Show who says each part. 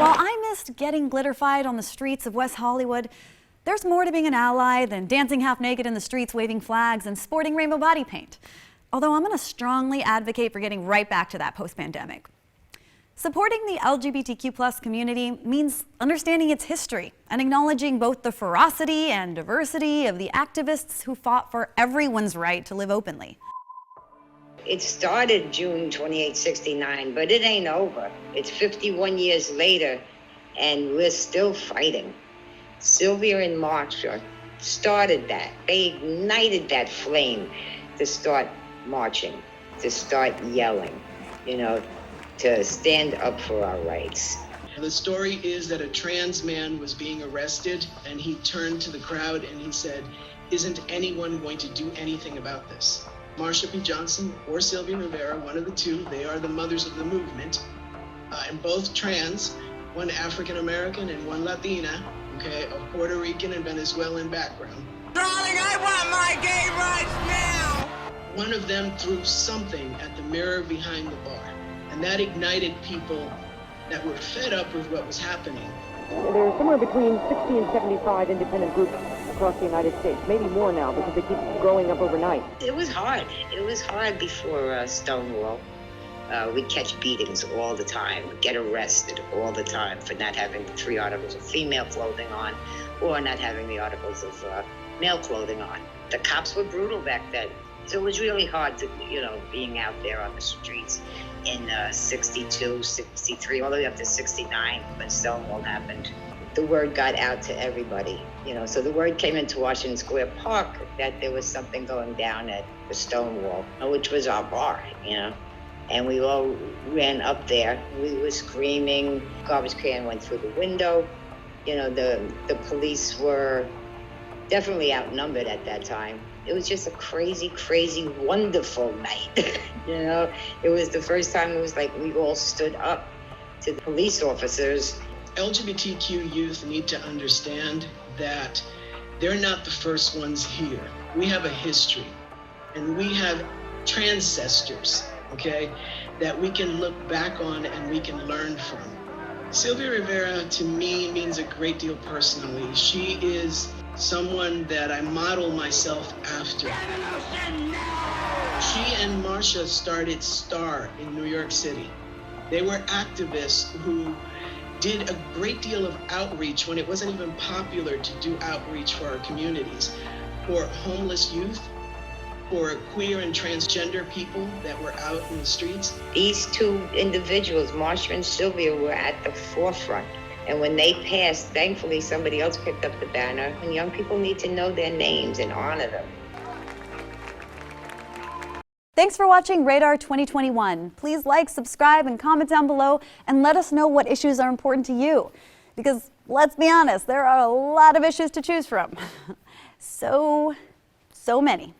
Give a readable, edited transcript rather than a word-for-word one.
Speaker 1: While I missed getting glitterified on the streets of West Hollywood, there's more to being an ally than dancing half naked in the streets waving flags and sporting rainbow body paint. Although I'm going to strongly advocate for getting right back to that post-pandemic. Supporting the LGBTQ+ community means understanding its history and acknowledging both the ferocity and diversity of the activists who fought for everyone's right to live openly.
Speaker 2: It started June 28, 69, but it ain't over. It's 51 years later, and we're still fighting. Sylvia and Marsha started that. They ignited that flame to start marching, to start yelling, to stand up for our rights.
Speaker 3: The story is that a trans man was being arrested, and he turned to the crowd and he said, "Isn't anyone going to do anything about this?" Marsha P. Johnson or Sylvia Rivera, one of the two, they are the mothers of the movement, and both trans, one African American and one Latina, of Puerto Rican and Venezuelan background.
Speaker 4: Darling, I want my gay rights now!
Speaker 3: One of them threw something at the mirror behind the bar, and that ignited people that were fed up with what was happening.
Speaker 5: There are somewhere between 60 and 75 independent groups across the United States, maybe more now because they keep growing up overnight.
Speaker 2: It was hard. It was hard before Stonewall. We'd catch beatings all the time, get arrested all the time for not having the 3 articles of female clothing on or not having the articles of male clothing on. The cops were brutal back then. So it was really hard to, being out there on the streets in 62, 63, all the way up to 69 when Stonewall happened. The word got out to everybody, so the word came into Washington Square Park that there was something going down at the Stonewall, which was our bar, and we all ran up there. We were screaming, garbage can went through the window. The police were definitely outnumbered at that time. It was just a crazy, crazy, wonderful night. It was the first time it was like we all stood up to the police officers.
Speaker 3: LGBTQ youth need to understand that they're not the first ones here. We have a history, and we have transcestors, that we can look back on and we can learn from. Sylvia Rivera, to me, means a great deal personally. She is someone that I model myself after. She and Marsha started STAR in New York City. They were activists who did a great deal of outreach when it wasn't even popular to do outreach for our communities, for homeless youth, for queer and transgender people that were out in the streets.
Speaker 2: These two individuals, Marsha and Sylvia, were at the forefront. And when they passed, thankfully somebody else picked up the banner. And young people need to know their names and honor them.
Speaker 1: Thanks for watching Radar 2021. Please like, subscribe, and comment down below and let us know what issues are important to you. Because let's be honest, there are a lot of issues to choose from. So many.